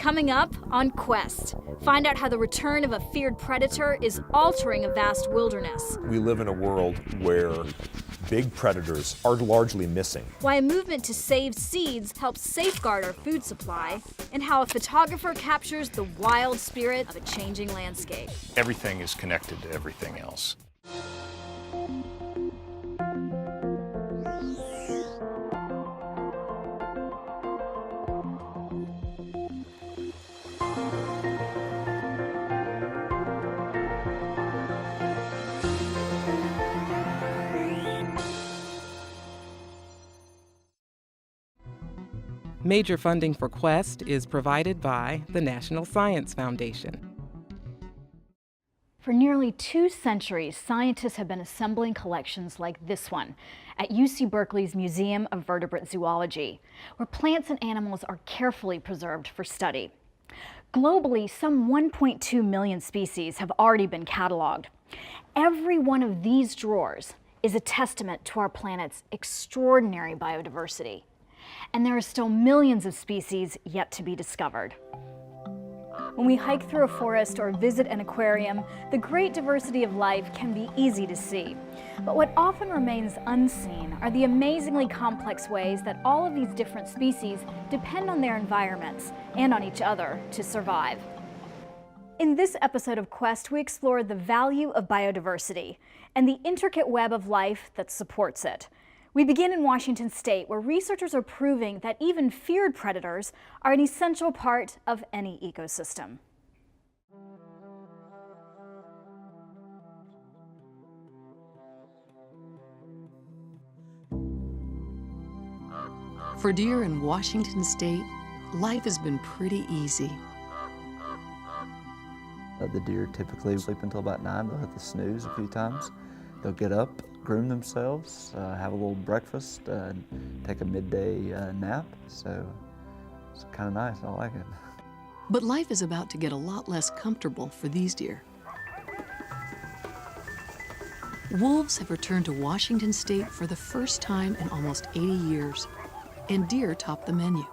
Coming up on Quest, find out how the return of a feared predator is altering a vast wilderness. We live in a world where big predators are largely missing. Why a movement to save seeds helps safeguard our food supply, and how a photographer captures the wild spirit of a changing landscape. Everything is connected to everything else. Major funding for Quest is provided by the National Science Foundation. For nearly 2 centuries, scientists have been assembling collections like this one at UC Berkeley's Museum of Vertebrate Zoology, where plants and animals are carefully preserved for study. Globally, some 1.2 million species have already been cataloged. Every one of these drawers is a testament to our planet's extraordinary biodiversity. And there are still millions of species yet to be discovered. When we hike through a forest or visit an aquarium, the great diversity of life can be easy to see. But what often remains unseen are the amazingly complex ways that all of these different species depend on their environments and on each other to survive. In this episode of Quest, we explore the value of biodiversity and the intricate web of life that supports it. We begin in Washington State, where researchers are proving that even feared predators are an essential part of any ecosystem. For deer in Washington State, life has been pretty easy. The deer typically sleep until about 9. They'll hit the snooze a few times. They'll get up, groom themselves, have a little breakfast, take a midday nap. So it's kind of nice. I like it. But life is about to get a lot less comfortable for these deer. Wolves have returned to Washington State for the first time in almost 80 years, and deer top the menu.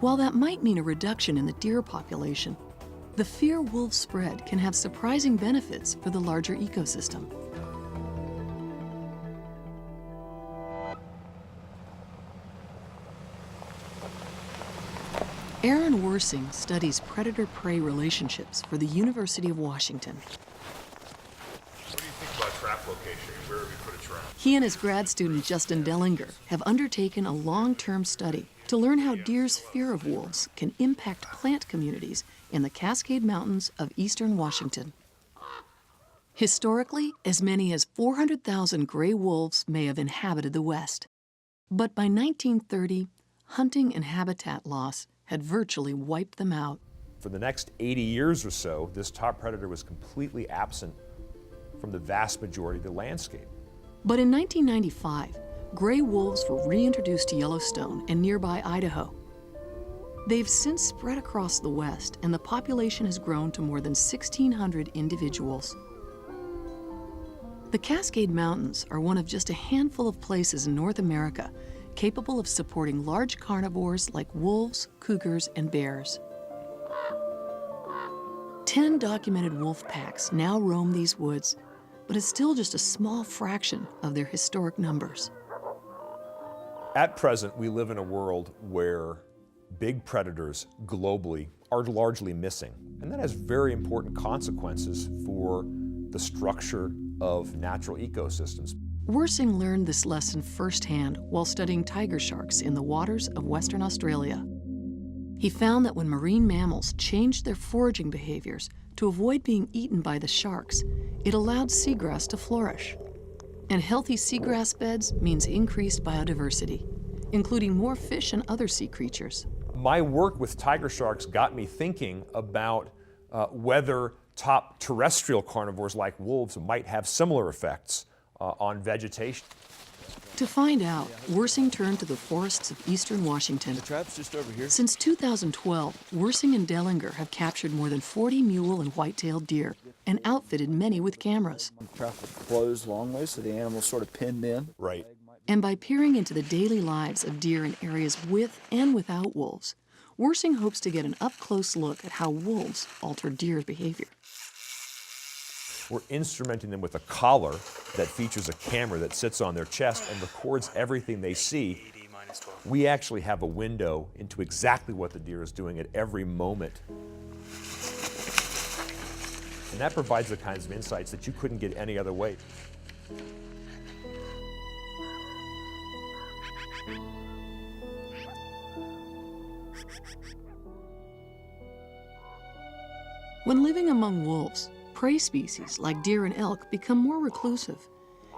While that might mean a reduction in the deer population, the fear wolf spread can have surprising benefits for the larger ecosystem. Aaron Worsing studies predator-prey relationships for the University of Washington. What do you think about trap location? Where have you put a trap? He and his grad student Justin Dellinger have undertaken a long-term study to learn how deer's fear of wolves can impact plant communities in the Cascade Mountains of eastern Washington. Historically, as many as 400,000 gray wolves may have inhabited the West. But by 1930, hunting and habitat loss had virtually wiped them out. For the next 80 years or so, this top predator was completely absent from the vast majority of the landscape. But in 1995, gray wolves were reintroduced to Yellowstone and nearby Idaho. They've since spread across the West, and the population has grown to more than 1,600 individuals. The Cascade Mountains are one of just a handful of places in North America capable of supporting large carnivores like wolves, cougars, and bears. 10 documented wolf packs now roam these woods, but it's still just a small fraction of their historic numbers. At present, we live in a world where big predators globally are largely missing, and that has very important consequences for the structure of natural ecosystems. Worsing learned this lesson firsthand while studying tiger sharks in the waters of Western Australia. He found that when marine mammals changed their foraging behaviors to avoid being eaten by the sharks, it allowed seagrass to flourish. And healthy seagrass beds means increased biodiversity, including more fish and other sea creatures. My work with tiger sharks got me thinking about whether top terrestrial carnivores like wolves might have similar effects on vegetation. To find out, Worsing turned to the forests of eastern Washington. The trap's just over here. Since 2012, Worsing and Dellinger have captured more than 40 mule and white-tailed deer and outfitted many with cameras. The trap will close long way so the animal's sort of pinned in. Right. And by peering into the daily lives of deer in areas with and without wolves, Worsing hopes to get an up-close look at how wolves alter deer's behavior. We're instrumenting them with a collar that features a camera that sits on their chest and records everything they see. We actually have a window into exactly what the deer is doing at every moment. And that provides the kinds of insights that you couldn't get any other way. When living among wolves, prey species like deer and elk become more reclusive,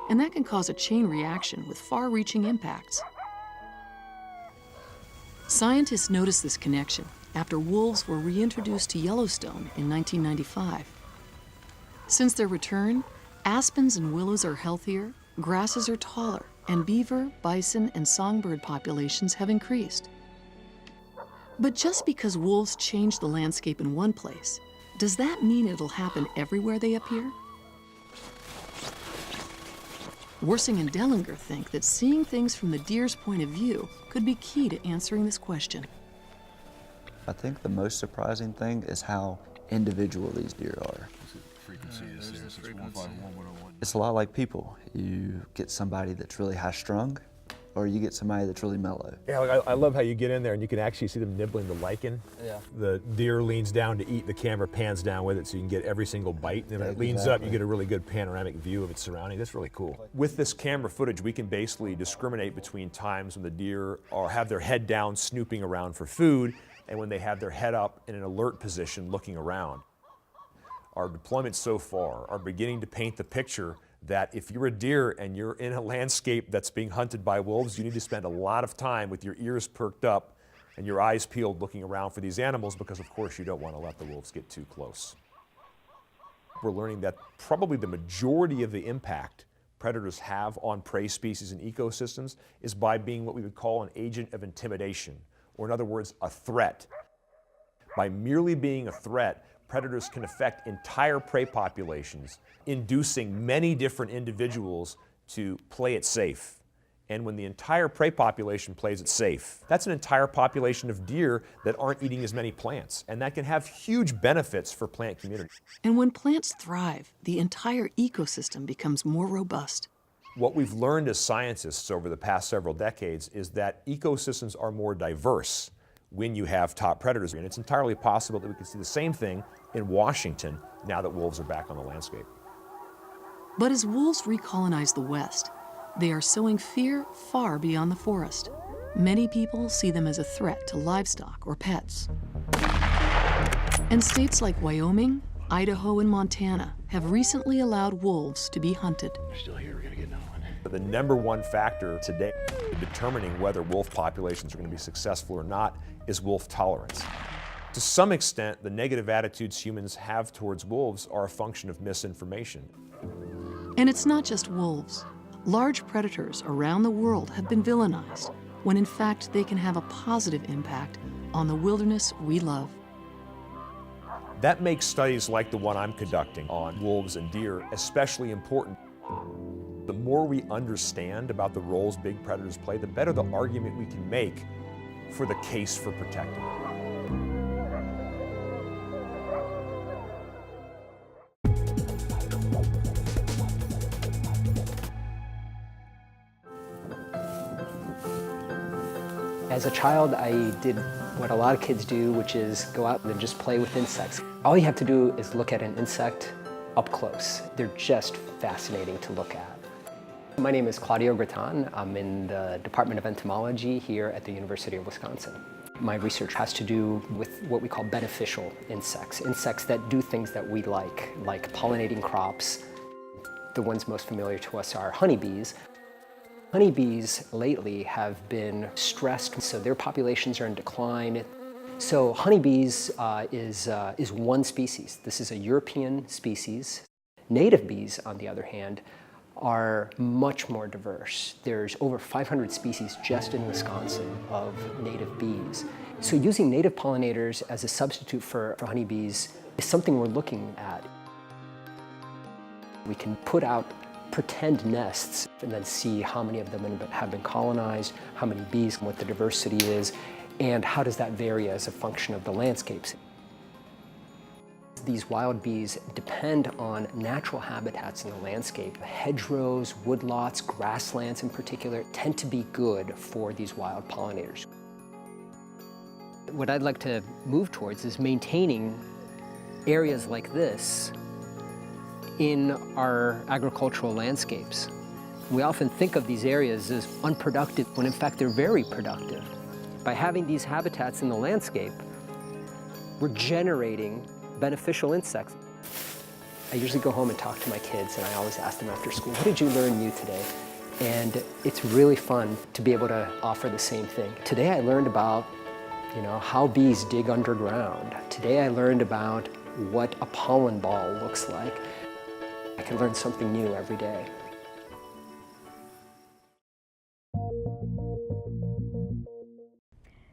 and that can cause a chain reaction with far-reaching impacts. Scientists noticed this connection after wolves were reintroduced to Yellowstone in 1995. Since their return, aspens and willows are healthier, grasses are taller, and beaver, bison, and songbird populations have increased. But just because wolves change the landscape in one place, does that mean it'll happen everywhere they appear? Worsing and Dellinger think that seeing things from the deer's point of view could be key to answering this question. I think the most surprising thing is how individual these deer are. Frequency is there, 6151101. It's a lot like people. You get somebody that's really high-strung, or you get somebody that's really mellow. Yeah, I love how you get in there and you can actually see them nibbling the lichen. Yeah. The deer leans down to eat, the camera pans down with it so you can get every single bite. And when it leans up, you get a really good panoramic view of its surroundings. That's really cool. With this camera footage, we can basically discriminate between times when the deer have their head down snooping around for food and when they have their head up in an alert position looking around. Our deployments so far are beginning to paint the picture that if you're a deer and you're in a landscape that's being hunted by wolves, you need to spend a lot of time with your ears perked up and your eyes peeled looking around for these animals because, of course, you don't want to let the wolves get too close. We're learning that probably the majority of the impact predators have on prey species and ecosystems is by being what we would call an agent of intimidation, or in other words, a threat. By merely being a threat, predators can affect entire prey populations, inducing many different individuals to play it safe. And when the entire prey population plays it safe, that's an entire population of deer that aren't eating as many plants, and that can have huge benefits for plant communities. And when plants thrive, the entire ecosystem becomes more robust. What we've learned as scientists over the past several decades is that ecosystems are more diverse when you have top predators. And it's entirely possible that we could see the same thing in Washington now that wolves are back on the landscape. But as wolves recolonize the West, they are sowing fear far beyond the forest. Many people see them as a threat to livestock or pets. And states like Wyoming, Idaho, and Montana have recently allowed wolves to be hunted. We're still here, we're gonna get another one. The number one factor today in determining whether wolf populations are going to be successful or not is wolf tolerance. To some extent, the negative attitudes humans have towards wolves are a function of misinformation. And it's not just wolves. Large predators around the world have been villainized, when in fact they can have a positive impact on the wilderness we love. That makes studies like the one I'm conducting on wolves and deer especially important. The more we understand about the roles big predators play, the better the argument we can make for the case for protecting them. As a child, I did what a lot of kids do, which is go out and just play with insects. All you have to do is look at an insect up close. They're just fascinating to look at. My name is Claudio Graton. I'm in the Department of Entomology here at the University of Wisconsin. My research has to do with what we call beneficial insects, insects that do things that we like pollinating crops. The ones most familiar to us are honeybees. Honeybees lately have been stressed, so their populations are in decline. So honeybees is one species. This is a European species. Native bees, on the other hand, are much more diverse. There's over 500 species just in Wisconsin of native bees. So using native pollinators as a substitute for honeybees is something we're looking at. We can put out pretend nests and then see how many of them have been colonized, how many bees, what the diversity is, and how does that vary as a function of the landscapes. These wild bees depend on natural habitats in the landscape. Hedgerows, woodlots, grasslands in particular tend to be good for these wild pollinators. What I'd like to move towards is maintaining areas like this in our agricultural landscapes. We often think of these areas as unproductive when in fact they're very productive. By having these habitats in the landscape, we're generating beneficial insects. I usually go home and talk to my kids, and I always ask them after school, what did you learn new today? And it's really fun to be able to offer the same thing. Today I learned about, how bees dig underground. Today I learned about what a pollen ball looks like. I can learn something new every day.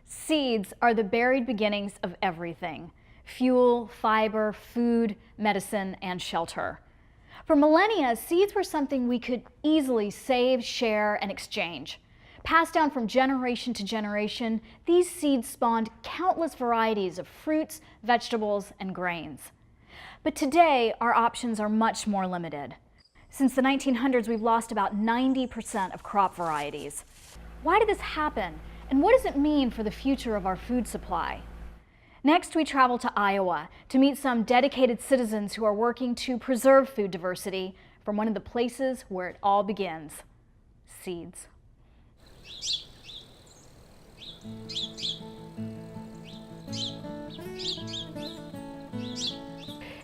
Seeds are the buried beginnings of everything: fuel, fiber, food, medicine, and shelter. For millennia, seeds were something we could easily save, share, and exchange. Passed down from generation to generation, these seeds spawned countless varieties of fruits, vegetables, and grains. But today, our options are much more limited. Since the 1900s, we've lost about 90% of crop varieties. Why did this happen, and what does it mean for the future of our food supply? Next, we travel to Iowa to meet some dedicated citizens who are working to preserve food diversity from one of the places where it all begins: seeds.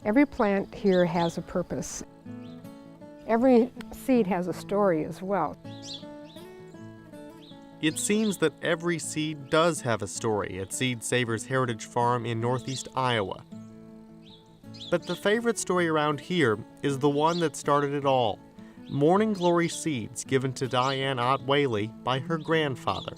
Every plant here has a purpose. Every seed has a story as well. It seems that every seed does have a story at Seed Savers Heritage Farm in northeast Iowa. But the favorite story around here is the one that started it all: Morning Glory seeds given to Diane Ott Whaley by her grandfather.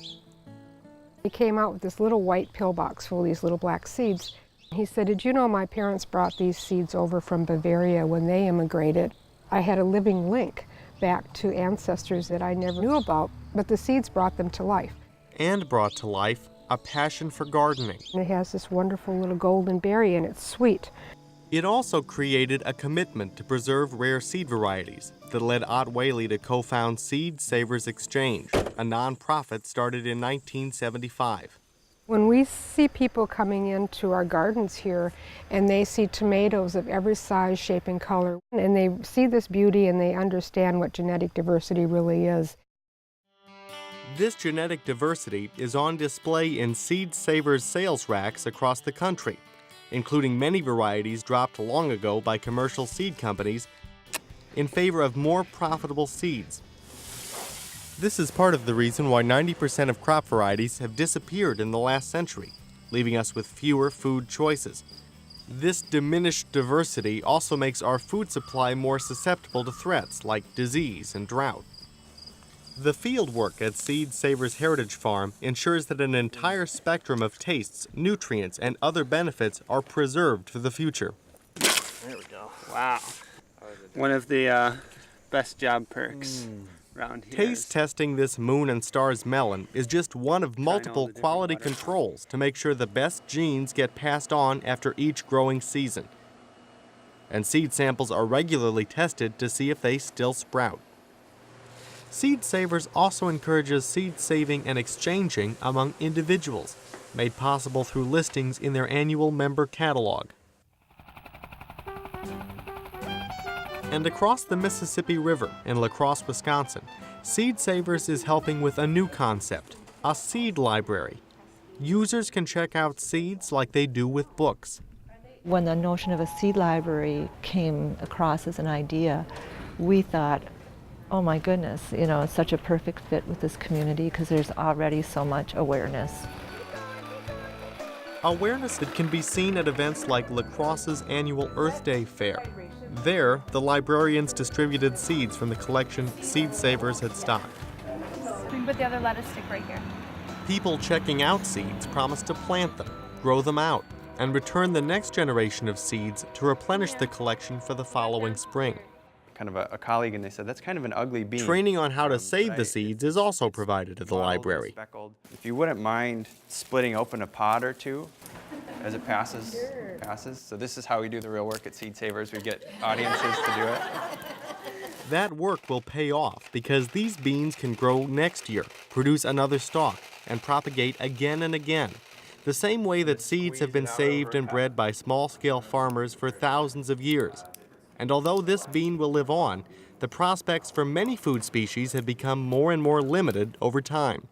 He came out with this little white pillbox full of these little black seeds. He said, "Did you know my parents brought these seeds over from Bavaria when they immigrated?" I had a living link back to ancestors that I never knew about, but the seeds brought them to life. And brought to life a passion for gardening. And it has this wonderful little golden berry, and it's sweet. It also created a commitment to preserve rare seed varieties that led Ott Whaley to co-found Seed Savers Exchange, a nonprofit started in 1975. When we see people coming into our gardens here and they see tomatoes of every size, shape, and color, and they see this beauty and they understand what genetic diversity really is. This genetic diversity is on display in Seed Savers sales racks across the country, including many varieties dropped long ago by commercial seed companies in favor of more profitable seeds. This is part of the reason why 90% of crop varieties have disappeared in the last century, leaving us with fewer food choices. This diminished diversity also makes our food supply more susceptible to threats like disease and drought. The field work at Seed Savers Heritage Farm ensures that an entire spectrum of tastes, nutrients, and other benefits are preserved for the future. There we go. Wow. One of the best job perks around here. Taste testing this Moon and Stars melon is just one of multiple quality controls to make sure the best genes get passed on after each growing season. And seed samples are regularly tested to see if they still sprout. Seed Savers also encourages seed saving and exchanging among individuals, made possible through listings in their annual member catalog. And across the Mississippi River in La Crosse, Wisconsin, Seed Savers is helping with a new concept, a seed library. Users can check out seeds like they do with books. When the notion of a seed library came across as an idea, we thought, oh my goodness, it's such a perfect fit with this community because there's already so much awareness. Awareness that can be seen at events like La Crosse's annual Earth Day Fair. There, the librarians distributed seeds from the collection Seed Savers had stocked. We can put the other lettuce stick right here. People checking out seeds promised to plant them, grow them out, and return the next generation of seeds to replenish the collection for the following spring. kind of a colleague, and they said, that's kind of an ugly bean. Training on how to save the seeds is also provided at the library. If you wouldn't mind splitting open a pod or two as it passes. So this is how we do the real work at Seed Savers. We get audiences to do it. That work will pay off because these beans can grow next year, produce another stalk, and propagate again and again. The same way that seeds have been saved and bred by small-scale farmers for thousands of years. And although this bean will live on, the prospects for many food species have become more and more limited over time.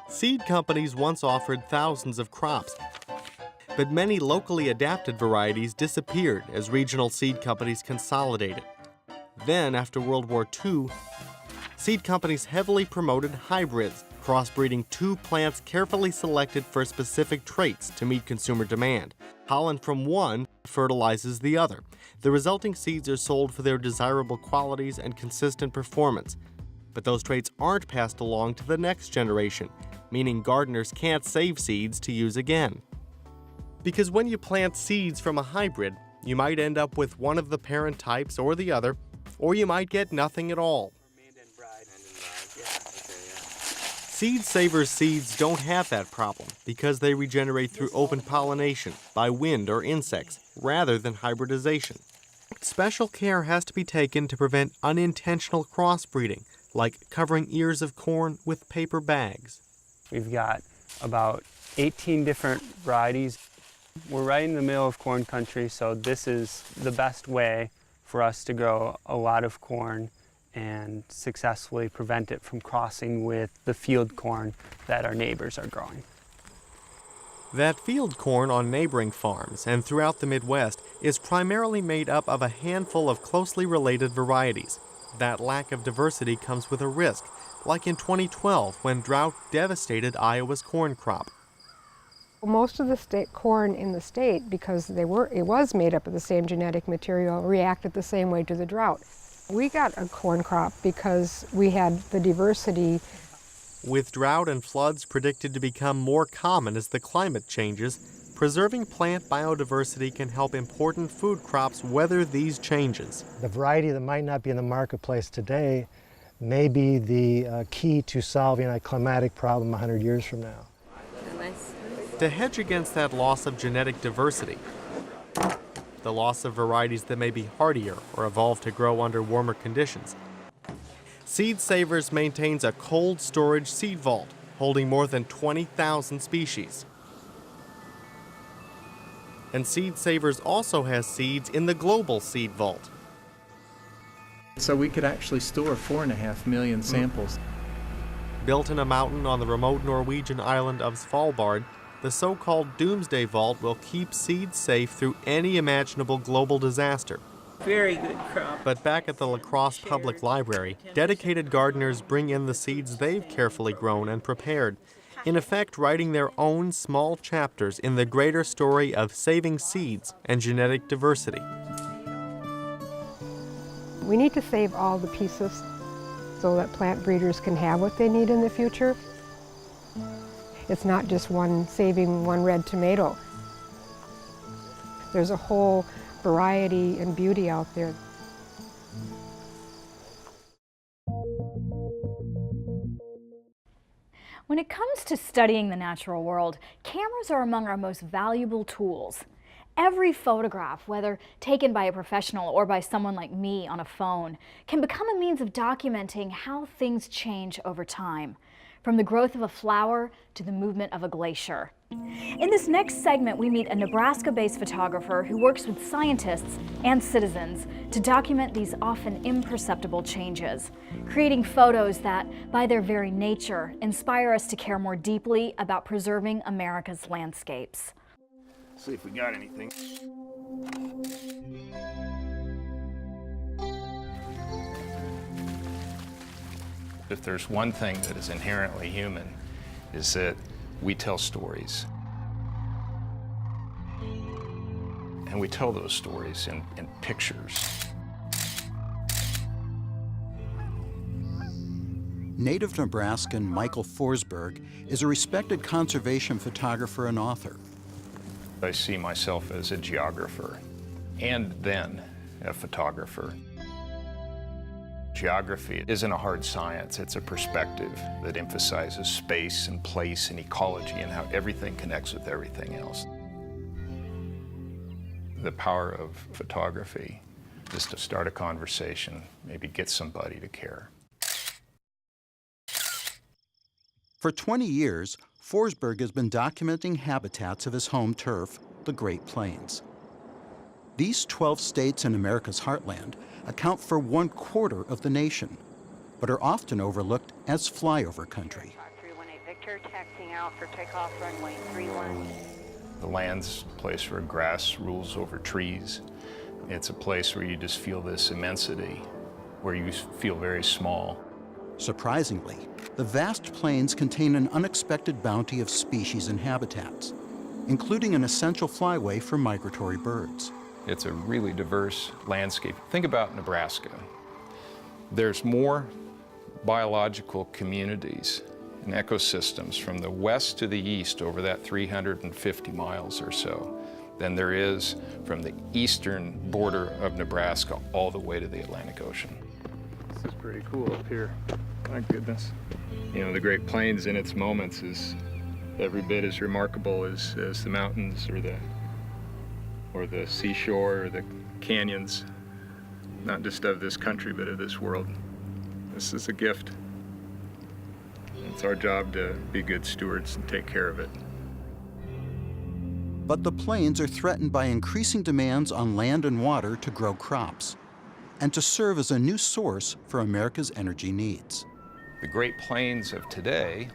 Seed companies once offered thousands of crops, but many locally adapted varieties disappeared as regional seed companies consolidated. Then, after World War II, seed companies heavily promoted hybrids, crossbreeding two plants carefully selected for specific traits to meet consumer demand. Pollen from one fertilizes the other. The resulting seeds are sold for their desirable qualities and consistent performance. But those traits aren't passed along to the next generation, meaning gardeners can't save seeds to use again. Because when you plant seeds from a hybrid, you might end up with one of the parent types or the other, or you might get nothing at all. Seed Savers seeds don't have that problem because they regenerate through open pollination by wind or insects rather than hybridization. Special care has to be taken to prevent unintentional crossbreeding, like covering ears of corn with paper bags. We've got about 18 different varieties. We're right in the middle of corn country, so this is the best way for us to grow a lot of corn and successfully prevent it from crossing with the field corn that our neighbors are growing. That field corn on neighboring farms and throughout the Midwest is primarily made up of a handful of closely related varieties. That lack of diversity comes with a risk, like in 2012 when drought devastated Iowa's corn crop. Most of the state corn in the state, because it was made up of the same genetic material, reacted the same way to the drought. We got a corn crop because we had the diversity. With drought and floods predicted to become more common as the climate changes, preserving plant biodiversity can help important food crops weather these changes. The variety that might not be in the marketplace today may be the key to solving a climatic problem 100 years from now. To hedge against that loss of genetic diversity, the loss of varieties that may be hardier or evolve to grow under warmer conditions, Seed Savers maintains a cold storage seed vault holding more than 20,000 species. And Seed Savers also has seeds in the global seed vault. So we could actually store 4.5 million samples. Built in a mountain on the remote Norwegian island of Svalbard, the so-called Doomsday Vault will keep seeds safe through any imaginable global disaster. Very good crop. But back at the La Crosse Public Library, dedicated gardeners bring in the seeds they've carefully grown and prepared, in effect writing their own small chapters in the greater story of saving seeds and genetic diversity. We need to save all the pieces so that plant breeders can have what they need in the future. It's not just saving one red tomato. There's a whole variety and beauty out there. When it comes to studying the natural world, cameras are among our most valuable tools. Every photograph, whether taken by a professional or by someone like me on a phone, can become a means of documenting how things change over time, from the growth of a flower to the movement of a glacier. In this next segment, we meet a Nebraska-based photographer who works with scientists and citizens to document these often imperceptible changes, creating photos that, by their very nature, inspire us to care more deeply about preserving America's landscapes. See if we got anything. If there's one thing that is inherently human, is that we tell stories. And we tell those stories in pictures. Native Nebraskan Michael Forsberg is a respected conservation photographer and author. I see myself as a geographer and then a photographer. Geography isn't a hard science, it's a perspective that emphasizes space and place and ecology and how everything connects with everything else. The power of photography is to start a conversation, maybe get somebody to care. For 20 years, Forsberg has been documenting habitats of his home turf, the Great Plains. These 12 states in America's heartland account for 1/4 of the nation, but are often overlooked as flyover country. 318 Victor, taxiing out for takeoff runway 31. The land's a place where grass rules over trees. It's a place where you just feel this immensity, where you feel very small. Surprisingly, the vast plains contain an unexpected bounty of species and habitats, including an essential flyway for migratory birds. It's a really diverse landscape. Think about Nebraska. There's more biological communities and ecosystems from the west to the east over that 350 miles or so than there is from the eastern border of Nebraska all the way to the Atlantic Ocean. This is pretty cool up here. My goodness. You know, the Great Plains in its moments is every bit as remarkable as the mountains or the seashore or the canyons, not just of this country, but of this world. This is a gift. It's our job to be good stewards and take care of it. But the plains are threatened by increasing demands on land and water to grow crops and to serve as a new source for America's energy needs. The Great Plains of today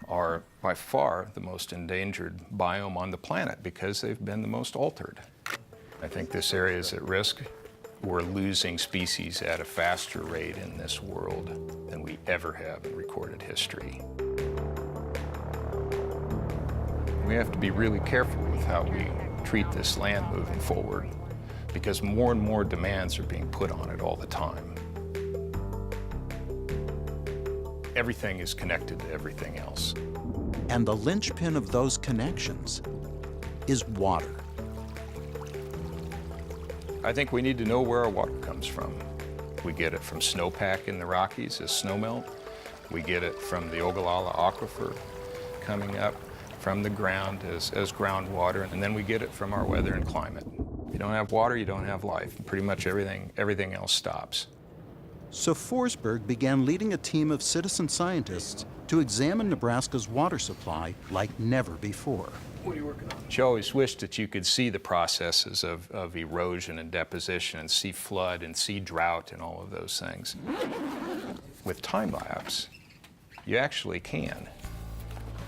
are by far the most endangered biome on the planet because they've been the most altered. I think this area is at risk. We're losing species at a faster rate in this world than we ever have in recorded history. We have to be really careful with how we treat this land moving forward because more and more demands are being put on it all the time. Everything is connected to everything else. And the linchpin of those connections is water. I think we need to know where our water comes from. We get it from snowpack in the Rockies as snowmelt. We get it from the Ogallala Aquifer coming up from the ground as groundwater, and then we get it from our weather and climate. If you don't have water, you don't have life. Pretty much everything else stops. So Forsberg began leading a team of citizen scientists to examine Nebraska's water supply like never before. What are you working on? You always wish that you could see the processes of erosion and deposition and see flood and see drought and all of those things. With time-lapse, you actually can.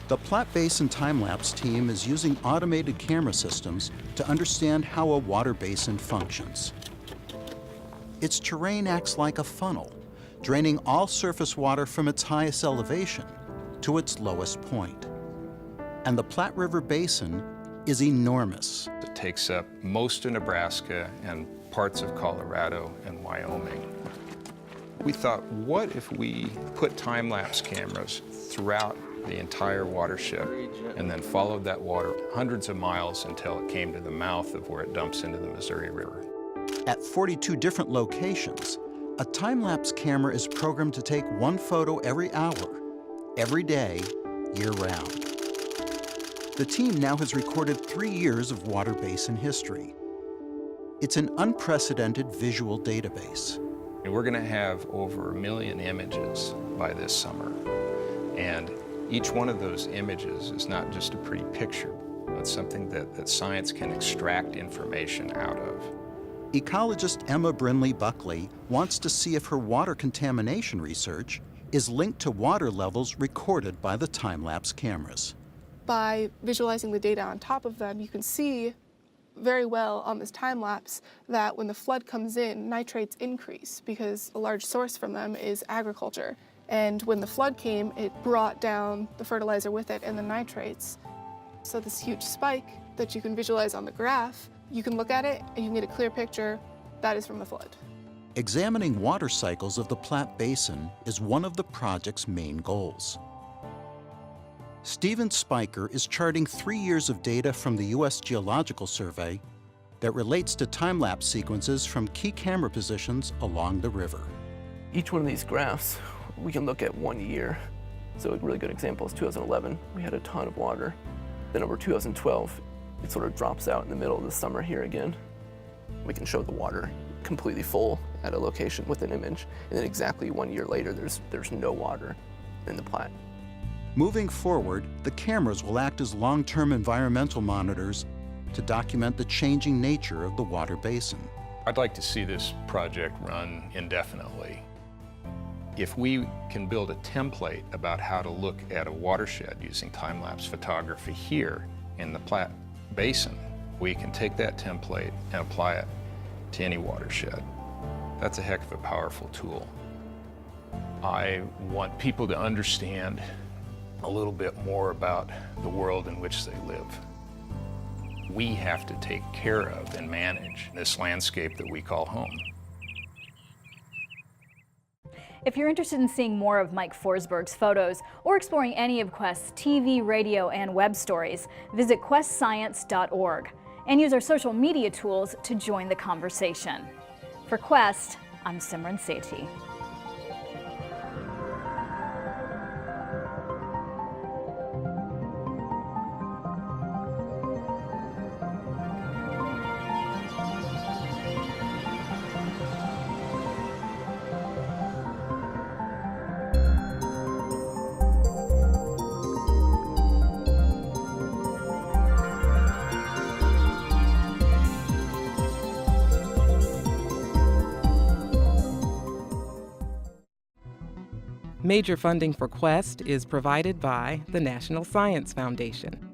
The Platte Basin time-lapse team is using automated camera systems to understand how a water basin functions. Its terrain acts like a funnel, draining all surface water from its highest elevation to its lowest point. And the Platte River Basin is enormous. It takes up most of Nebraska and parts of Colorado and Wyoming. We thought, what if we put time-lapse cameras throughout the entire watershed and then followed that water hundreds of miles until it came to the mouth of where it dumps into the Missouri River. At 42 different locations, a time-lapse camera is programmed to take one photo every hour, every day, year-round. The team now has recorded 3 years of water basin history. It's an unprecedented visual database. We're going to have over 1 million images by this summer. And each one of those images is not just a pretty picture, but something that science can extract information out of. Ecologist Emma Brinley Buckley wants to see if her water contamination research is linked to water levels recorded by the time-lapse cameras. By visualizing the data on top of them, you can see very well on this time-lapse that when the flood comes in, nitrates increase because a large source from them is agriculture. And when the flood came, it brought down the fertilizer with it and the nitrates. So this huge spike that you can visualize on the graph, you can look at it and you can get a clear picture that is from the flood. Examining water cycles of the Platte Basin is one of the project's main goals. Stephen Spiker is charting 3 years of data from the U.S. Geological Survey that relates to time-lapse sequences from key camera positions along the river. Each one of these graphs, we can look at 1 year. So a really good example is 2011. We had a ton of water. Then over 2012, it sort of drops out in the middle of the summer here again. We can show the water completely full at a location with an image. And then exactly 1 year later, there's no water in the Platte. Moving forward, the cameras will act as long-term environmental monitors to document the changing nature of the water basin. I'd like to see this project run indefinitely. If we can build a template about how to look at a watershed using time-lapse photography here in the Platte Basin, we can take that template and apply it to any watershed. That's a heck of a powerful tool. I want people to understand a little bit more about the world in which they live. We have to take care of and manage this landscape that we call home. If you're interested in seeing more of Mike Forsberg's photos or exploring any of Quest's TV, radio, and web stories, visit questscience.org and use our social media tools to join the conversation. For Quest, I'm Simran Sethi. Major funding for Quest is provided by the National Science Foundation.